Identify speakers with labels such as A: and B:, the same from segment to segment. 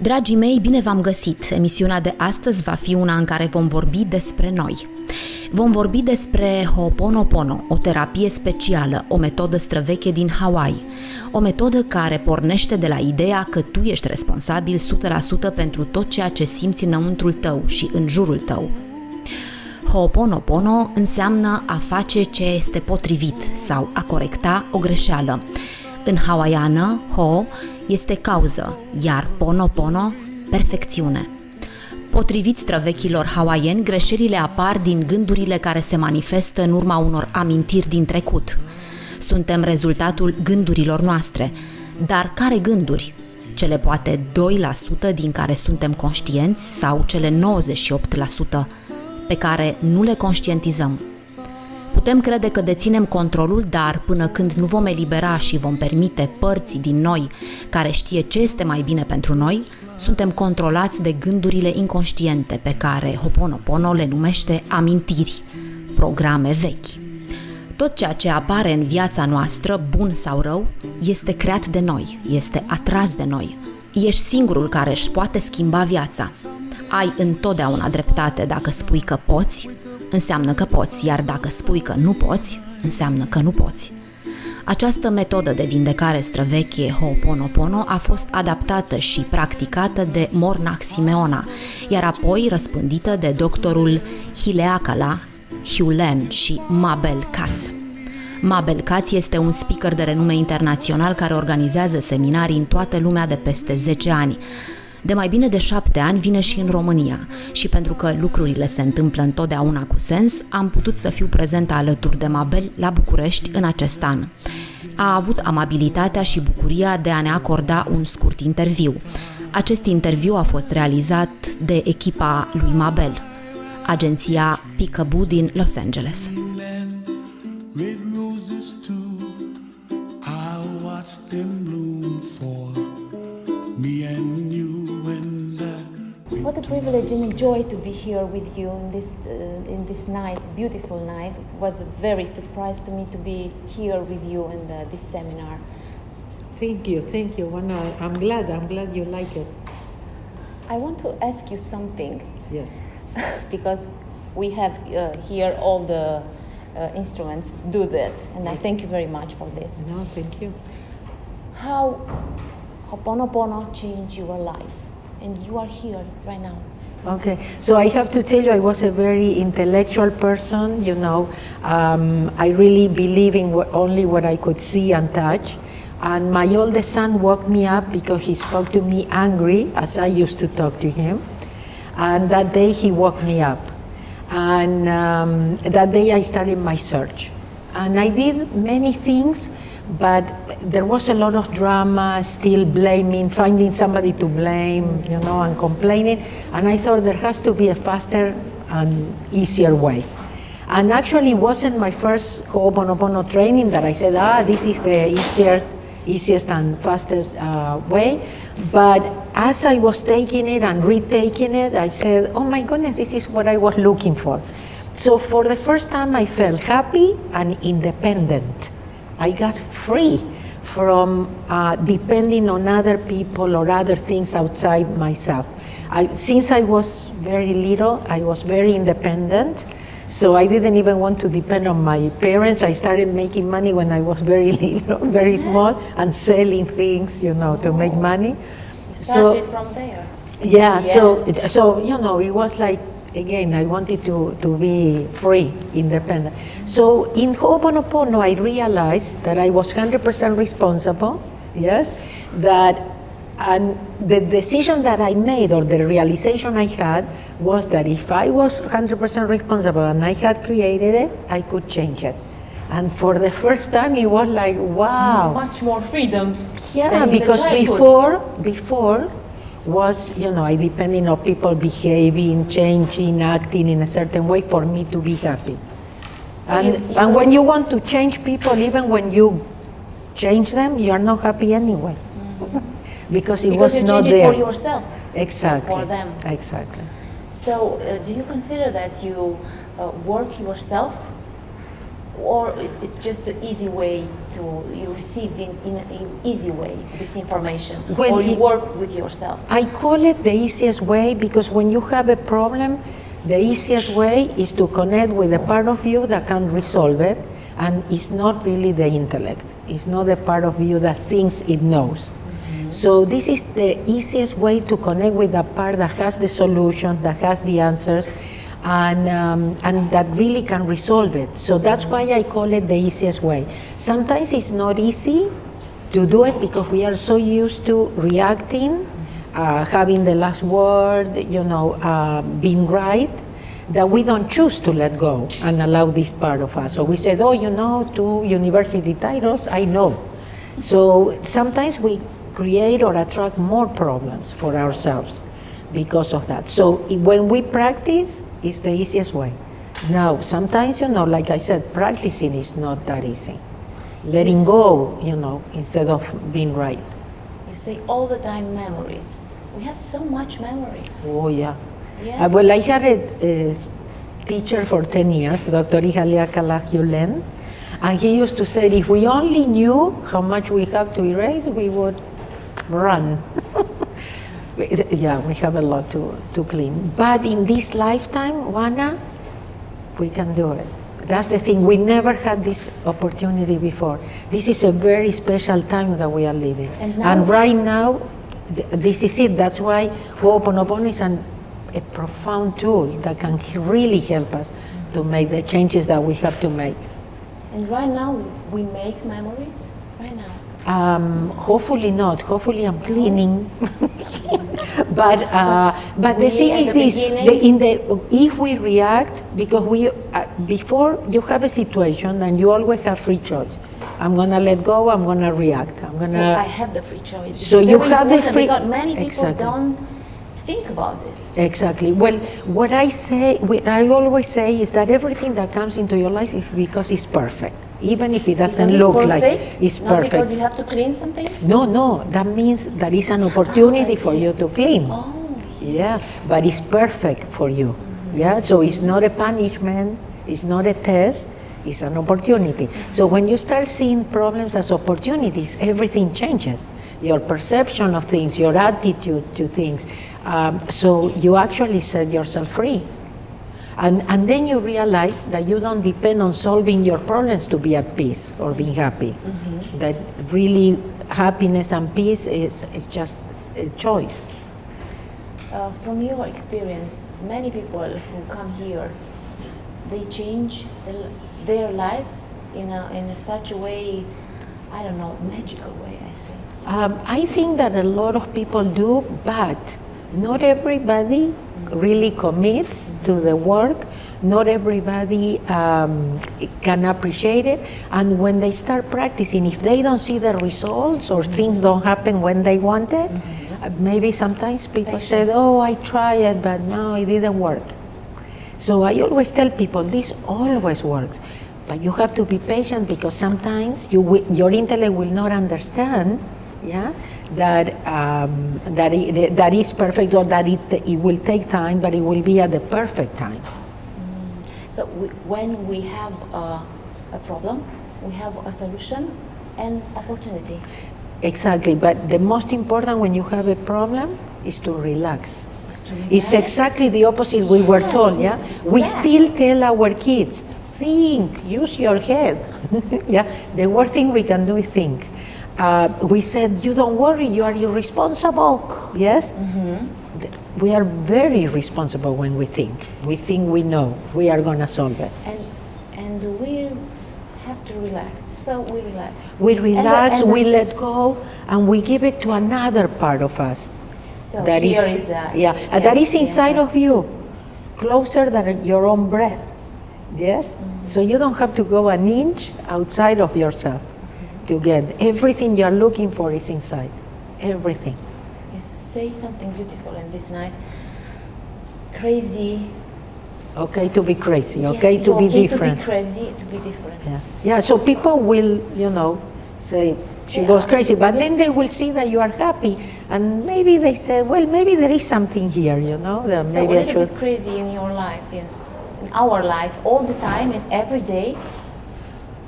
A: Dragii mei, bine v-am găsit! Emisiunea de astăzi va fi una în care vom vorbi despre noi. Vom vorbi despre oponopono, o terapie specială, o metodă străveche din Hawaii. O metodă care pornește de la ideea că tu ești responsabil 100% pentru tot ceea ce simți înăuntrul tău și în jurul tău. Ho'oponopono înseamnă a face ce este potrivit sau a corecta o greșeală. În hawaiană, ho este cauză, iar ponopono, perfecțiune. Potrivit străvechilor hawaieni, greșelile apar din gândurile care se manifestă în urma unor amintiri din trecut. Suntem rezultatul gândurilor noastre. Dar care gânduri? Cele poate 2% din care suntem conștienți sau cele 98% pe care nu le conștientizăm? Putem crede că deținem controlul, dar până când nu vom elibera și vom permite părții din noi care știe ce este mai bine pentru noi, suntem controlați de gândurile inconștiente pe care Ho'oponopono le numește amintiri, programe vechi. Tot ceea ce apare în viața noastră, bun sau rău, este creat de noi, este atras de noi. Ești singurul care își poate schimba viața. Ai întotdeauna dreptate dacă spui că poți, înseamnă că poți, iar dacă spui că nu poți, înseamnă că nu poți. Această metodă de vindecare străveche Ho'oponopono a fost adaptată și practicată de Mornach Simeona, iar apoi răspândită de doctorul Hileakala, Hulen și Mabel Katz. Mabel Katz este un speaker de renume internațional care organizează seminarii în toată lumea de peste 10 ani. De mai bine de 7 ani vine și în România și pentru că lucrurile se întâmplă întotdeauna cu sens, am putut să fiu prezentă alături de Mabel la București în acest an. A avut amabilitatea și bucuria de a ne acorda un scurt interviu. Acest interviu a fost realizat de echipa lui Mabel, agenția Peekaboo din Los Angeles.
B: What a privilege and a joy to be here with you in this night, beautiful night. It was a very surprise to me to be here with you in this seminar.
C: Thank you. Well, I'm glad you like it.
B: I want to ask you something.
C: Yes.
B: Because we have here all the instruments to do that, and I thank you very much for this.
C: No, thank you.
B: How Ho'oponopono changed your life? And you are here right now.
C: Okay, so I have to tell you, I was a very intellectual person, I really believe in only what I could see and touch. And my oldest son woke me up because he spoke to me angry, as I used to talk to him. And that day he woke me up. And that day I started my search. And I did many things, but there was a lot of drama, still blaming, finding somebody to blame, and complaining. And I thought there has to be a faster and easier way. And actually it wasn't my first Ho'oponopono training that I said, this is the easiest and fastest way. But as I was taking it and retaking it, I said, oh my goodness, this is what I was looking for. So for the first time I felt happy and independent. I got free from depending on other people or other things outside myself. Since I was very little, I was very independent, so I didn't even want to depend on my parents. I started making money when I was very little, very small, and selling things, to make money.
B: You started from there.
C: Yeah. So it was like, again, I wanted to be free, independent. So in Ho'oponopono, I realized that I was 100% responsible, yes, and the decision that I made, or the realization I had, was that if I was 100% responsible and I had created it, I could change it. And for the first time, it was like, wow.
B: Much more freedom.
C: Yeah,
B: than
C: because
B: in the childhood.
C: before was, I depending on people behaving, changing, acting in a certain way for me to be happy. So and when you want to change people, even when you change them, you are not happy anyway. Mm-hmm. because it was not there.
B: Because you change it for yourself.
C: Exactly.
B: For them.
C: Exactly.
B: So do you consider that you work yourself or it's just an easy way to, you receive in an easy way this information,
C: Well,
B: or you work with yourself?
C: I call it the easiest way because when you have a problem, the easiest way is to connect with a part of you that can resolve it, and it's not really the intellect. It's not the part of you that thinks it knows. So this is the easiest way to connect with the part that has the solution, that has the answers, and that really can resolve it. So that's why I call it the easiest way. Sometimes it's not easy to do it because we are so used to reacting, having the last word, being right, that we don't choose to let go and allow this part of us. So we said, oh, 2 university titles, I know. So sometimes we create or attract more problems for ourselves because of that. So when we practice, it's the easiest way. Now, sometimes, like I said, practicing is not that easy. Letting go, instead of being right.
B: You say all the time memories. We have so much memories.
C: Oh, yeah.
B: Yes.
C: Well, I had a teacher for 10 years, Dr. Julen, and he used to say, if we only knew how much we have to erase, we would run. Yeah, we have a lot to clean. But in this lifetime, Juana, we can do it. That's the thing. We never had this opportunity before. This is a very special time that we are living. And right now, this is it. That's why Ho'oponopono is a profound tool that can really help us to make the changes that we have to make.
B: And right now, we make memories? Right now?
C: Hopefully not. Hopefully I'm cleaning. but the thing is this: if we react, because before you have a situation and you always have free choice. I'm gonna let go. I'm gonna react.
B: So I have the free choice.
C: So you have the free.
B: Because many people don't think about this.
C: Exactly. Well, what I always say is that everything that comes into your life is because it's perfect. Even if it doesn't look like it's
B: not
C: perfect.
B: Because you have to clean something?
C: No, that means there is an opportunity for you to clean.
B: Oh,
C: yes. Yeah, but it's perfect for you. Yeah, so it's not a punishment, it's not a test, it's an opportunity. So when you start seeing problems as opportunities, everything changes. Your perception of things, your attitude to things. So you actually set yourself free. And then you realize that you don't depend on solving your problems to be at peace or being happy. That really happiness and peace is just a choice.
B: From your experience, many people who come here, they change their lives in such a way, I don't know, magical way, I say.
C: I think that a lot of people do, but not everybody really commits to the work. Not everybody can appreciate it. And when they start practicing, if they don't see the results or things don't happen when they want it, maybe sometimes people say, oh, I tried, but no, it didn't work. So I always tell people, this always works. But you have to be patient because sometimes your intellect will not understand, yeah, that is perfect, or that it will take time, but it will be at the perfect time.
B: So when we have a problem, we have a solution and opportunity.
C: Exactly, but the most important when you have a problem is to relax. It's exactly the opposite we were told, yeah? We still tell our kids, think, use your head. Yeah, the worst thing we can do is think. We said, you don't worry, you are irresponsible. Yes? We are very responsible when we think. We think we know, we are going to solve it.
B: And we have to relax, so we relax.
C: We relax, we let go, and we give it to another part of us.
B: So that here is that.
C: Yeah, and that is inside of you, closer than your own breath. Yes? So you don't have to go an inch outside of yourself to get everything you're looking for is inside. Everything.
B: You say something beautiful in this night. Crazy.
C: Okay to be crazy, okay to be different.
B: To be crazy, to be different.
C: Yeah. Yeah, so people will, say, she goes crazy, but then they will see that you are happy, and maybe they say, well, maybe there is something here, that
B: so
C: maybe
B: a
C: I should.
B: Bit crazy in your life, yes, in our life, all the time and every day.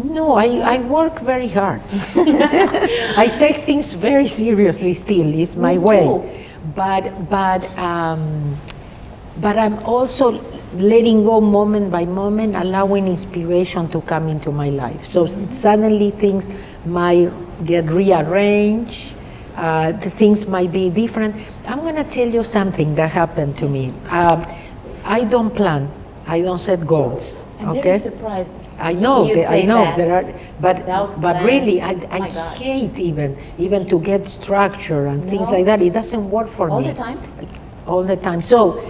C: No, I work very hard. I take things very seriously still, it's my
B: Me
C: way.
B: too.
C: But I'm also letting go moment by moment, allowing inspiration to come into my life. So suddenly things might get rearranged, the things might be different. I'm gonna tell you something that happened to me. I don't plan, I don't set goals,
B: I'm
C: okay?
B: very surprised.
C: I know,
B: you say
C: I know
B: that.
C: there are,
B: Without
C: but really,
B: plans.
C: I
B: My God.
C: hate even to get structure and things
B: No.
C: like that. It doesn't work for
B: All
C: me.
B: the time?
C: All the time. So,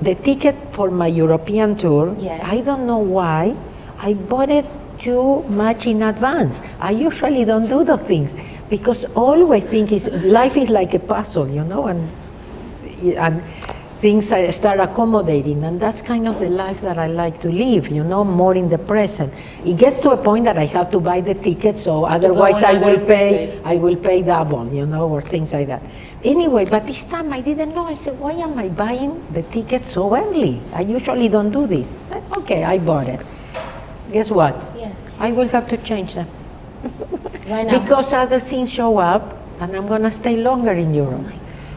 C: the ticket for my European tour,
B: Yes.
C: I don't know why, I bought it too much in advance. I usually don't do those things because all I think is life is like a puzzle, you know, and things I start accommodating, and that's kind of the life that I like to live, you know, more in the present. It gets to a point that I have to buy the ticket, so otherwise I will pay double, you know, or things like that. Anyway, but this time I didn't know. I said, why am I buying the ticket so early? I usually don't do this. Okay, I bought it. Guess what?
B: Yeah.
C: I will have to change them.
B: Why not?
C: Because other things show up, and I'm gonna stay longer in Europe.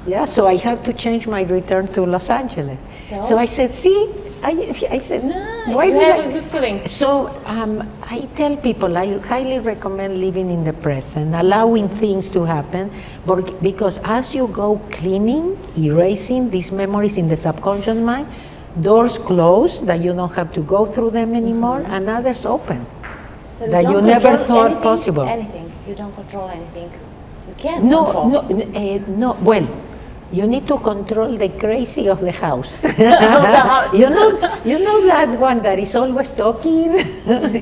C: Yeah, so I have to change my return to Los Angeles. So I said, see, I said, why
B: you
C: did
B: have
C: I?
B: a good feeling.
C: So I tell people, I highly recommend living in the present, allowing things to happen, but because as you go cleaning, erasing these memories in the subconscious mind, doors close that you don't have to go through them anymore, and others open.
B: So
C: that
B: don't
C: you never
B: control
C: thought
B: anything,
C: possible.
B: Anything. You don't control anything. You can't
C: No,
B: control.
C: no. Well, you need to control the crazy of the house.
B: house.
C: you know that one that is always talking.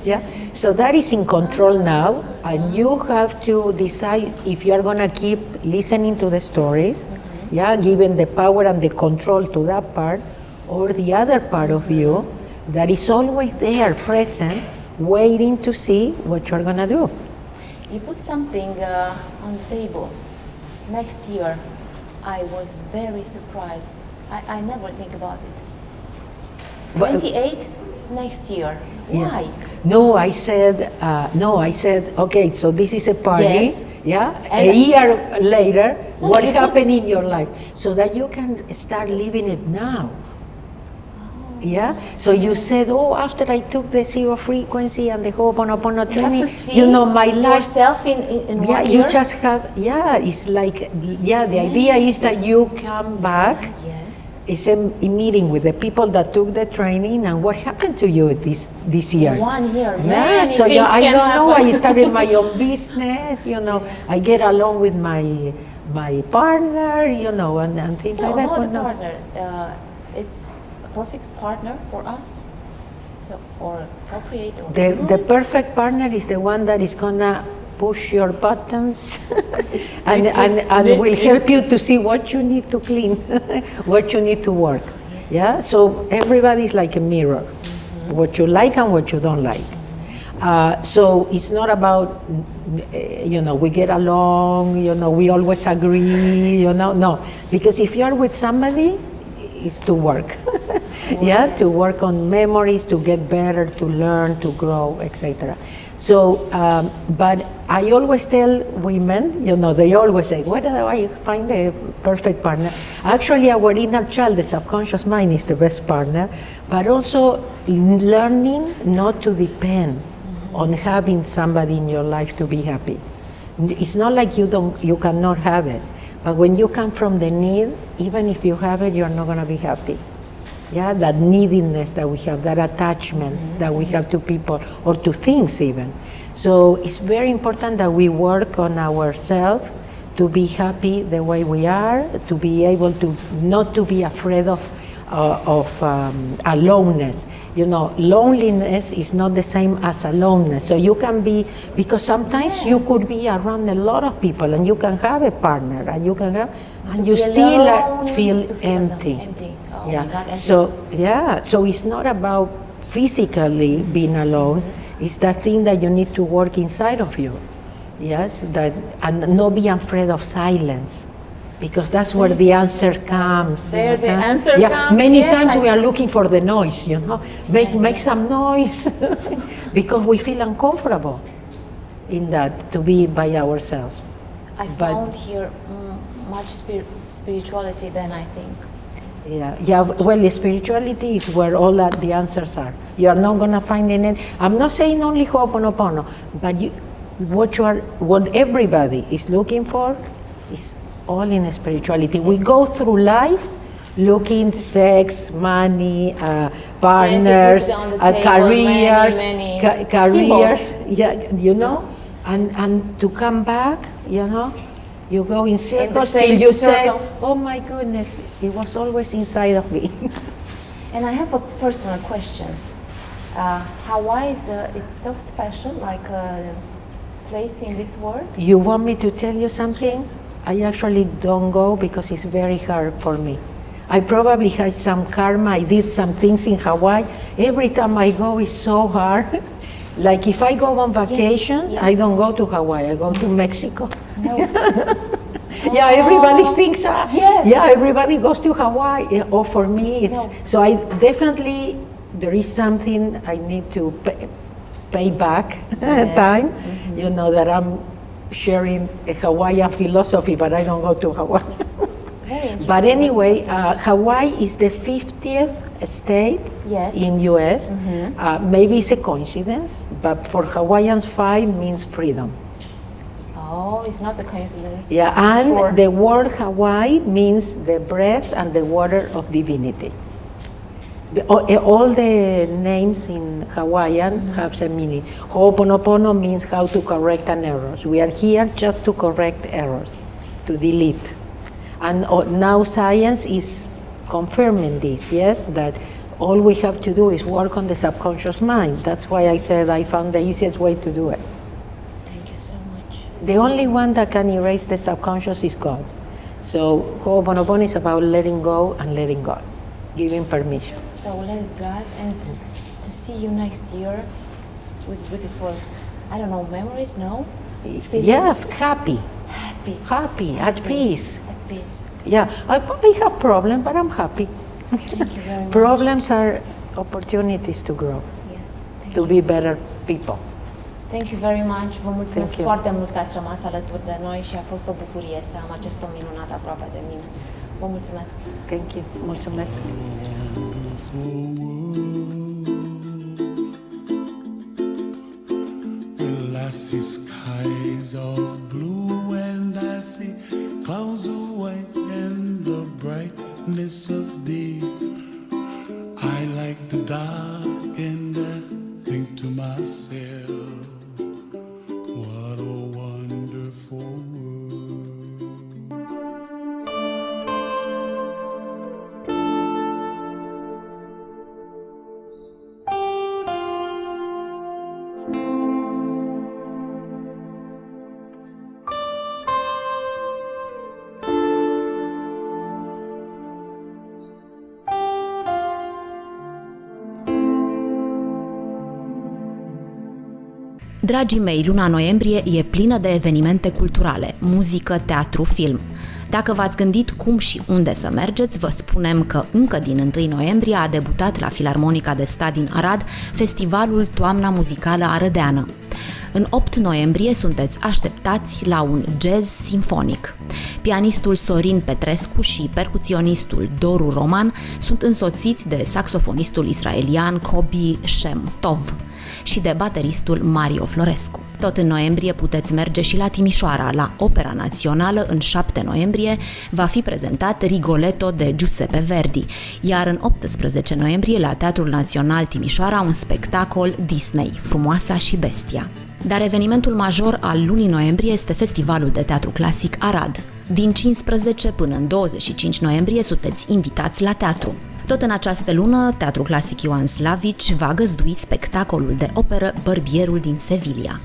C: Yeah. So that is in control now, and you have to decide if you are gonna keep listening to the stories, yeah, giving the power and the control to that part, or the other part of you that is always there, present, waiting to see what you're gonna do.
B: You put something on the table. Next year, I was very surprised. I never think about it.
C: But-
B: 28 next year.
C: Yeah.
B: Why?
C: No, I said, okay, so this is a party,
B: Yes.
C: yeah?
B: And-
C: a year later,
B: So
C: what
B: you put-
C: happened in your life? So that you can start living it now. Yeah, so you said, oh, after I took the zero frequency and the oponopono
B: You have
C: training,
B: to see
C: you know, my life.
B: yourself in
C: Yeah,
B: one
C: you
B: year.
C: just have, yeah, it's like, yeah, the idea is that you come back.
B: Yes.
C: It's a meeting with the people that took the training, and what happened to you this year?
B: 1 year.
C: Yeah,
B: Many
C: so
B: things
C: yeah, I
B: can
C: don't know. I
B: happen.
C: started my own business, you know. I get along with my partner, you know, and things
B: So
C: like that.
B: about
C: but
B: the
C: no.
B: partner, it's a perfect partner for us. So or appropriate or
C: The perfect partner is the one that is gonna push your buttons and will help you to see what you need to clean, what you need to work.
B: Yes,
C: Yeah, so everybody's like a mirror, what you like and what you don't like. So it's not about, you know, we get along, you know, we always agree, you know, no. Because if you are with somebody, it's to work. Yeah, to work on memories, to get better, to learn, to grow, etc. So, but I always tell women, you know, they always say, where do I find a perfect partner? Actually, our inner child, the subconscious mind, is the best partner, but also learning not to depend on having somebody in your life to be happy. It's not like you cannot have it, but when you come from the need, even if you have it, you're not gonna be happy. Yeah, that neediness that we have, that attachment that we have to people or to things even. So it's very important that we work on ourselves to be happy the way we are, to be able to not to be afraid of aloneness. You know, loneliness is not the same as aloneness. So you can be, because sometimes you could be around a lot of people and you can have a partner and you can have, and you still feel empty.
B: Oh my God, and
C: So yeah, so it's not about physically being alone. It's that thing that you need to work inside of you. Yes, that, and not be afraid of silence. Because that's where the answer comes.
B: There the answer
C: yeah,
B: comes.
C: many
B: Yes,
C: times we are looking for the noise, make some noise, because we feel uncomfortable in that, to be by ourselves.
B: I found here much spirituality than I think.
C: Yeah. Well, spirituality is where all the answers are. You are not gonna find any. I'm not saying only Ho'oponopono, but what everybody is looking for is all in spirituality. We go through life looking sex, money, partners, careers, careers. Yeah, and to come back, you go in circles till you say, "Oh my goodness, it was always inside of me."
B: And I have a personal question. Hawaii it's so special, like a place in this world.
C: You want me to tell you something?
B: Yes.
C: I actually don't go because it's very hard for me. I probably had some karma. I did some things in Hawaii. Every time I go, it's so hard. Like if I go on vacation,
B: yes.
C: I don't go to Hawaii. I go to Mexico.
B: No.
C: Yeah, everybody thinks.
B: Yes.
C: Yeah, everybody goes to Hawaii. Or for me, it's so. I definitely there is something I need to pay back time. Mm-hmm. That I'm sharing a Hawaiian philosophy, but I don't go to Hawaii. But anyway, Hawaii is the 50th state in U.S. Mm-hmm. Maybe it's a coincidence, but for Hawaiians, 5 means freedom.
B: Oh, it's not a coincidence.
C: Yeah, and the word Hawaii means the breath and the water of divinity. All the names in Hawaiian have a meaning. Ho'oponopono means how to correct an error. We are here just to correct errors, to delete. And now science is confirming this, yes, that all we have to do is work on the subconscious mind. That's why I said I found the easiest way to do it.
B: Thank you so much.
C: The only one that can erase the subconscious is God. So Ho'oponopono is about letting go and letting God, giving permission.
B: So let God, and to see you next year with beautiful, I don't know, memories, no? Feelings?
C: Yeah, happy, at peace.
B: At peace.
C: Yeah, I probably have problems, but I'm happy.
B: Thank you very much.
C: Problems are opportunities to grow,
B: Yes.
C: to be better people.
B: Thank you very much. Vă mulțumesc
C: Thank you.
B: foarte mult că ați rămas alături de noi și a fost o bucurie să am acest om minunat aproape de mine. Vă mulțumesc.
C: Thank you. Mulțumesc.
D: Well, I see skies of blue and I see clouds of white and the brightness of day. I like the dark and I think to myself, what a wonderful world.
A: Dragii mei, luna noiembrie e plină de evenimente culturale, muzică, teatru, film. Dacă v-ați gândit cum și unde să mergeți, vă spunem că încă din 1 noiembrie a debutat la Filarmonica de Stat din Arad festivalul Toamna Muzicală Arădeană. În 8 noiembrie sunteți așteptați la un jazz simfonic. Pianistul Sorin Petrescu și percuționistul Doru Roman sunt însoțiți de saxofonistul israelian Kobi Shem Tov și de bateristul Mario Florescu. Tot în noiembrie puteți merge și la Timișoara, la Opera Națională. În 7 noiembrie va fi prezentat Rigoletto de Giuseppe Verdi, iar în 18 noiembrie la Teatrul Național Timișoara un spectacol Disney, Frumoasa și Bestia. Dar evenimentul major al lunii noiembrie este Festivalul de Teatru Clasic Arad. Din 15 până în 25 noiembrie sunteți invitați la teatru. Tot în această lună, Teatrul Clasic Ioan Slavici va găzdui spectacolul de operă Bărbierul din Sevilla.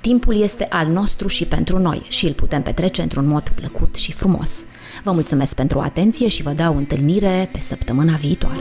A: Timpul este al nostru și pentru noi și îl putem petrece într-un mod plăcut și frumos. Vă mulțumesc pentru atenție și vă dau întâlnire pe săptămâna viitoare.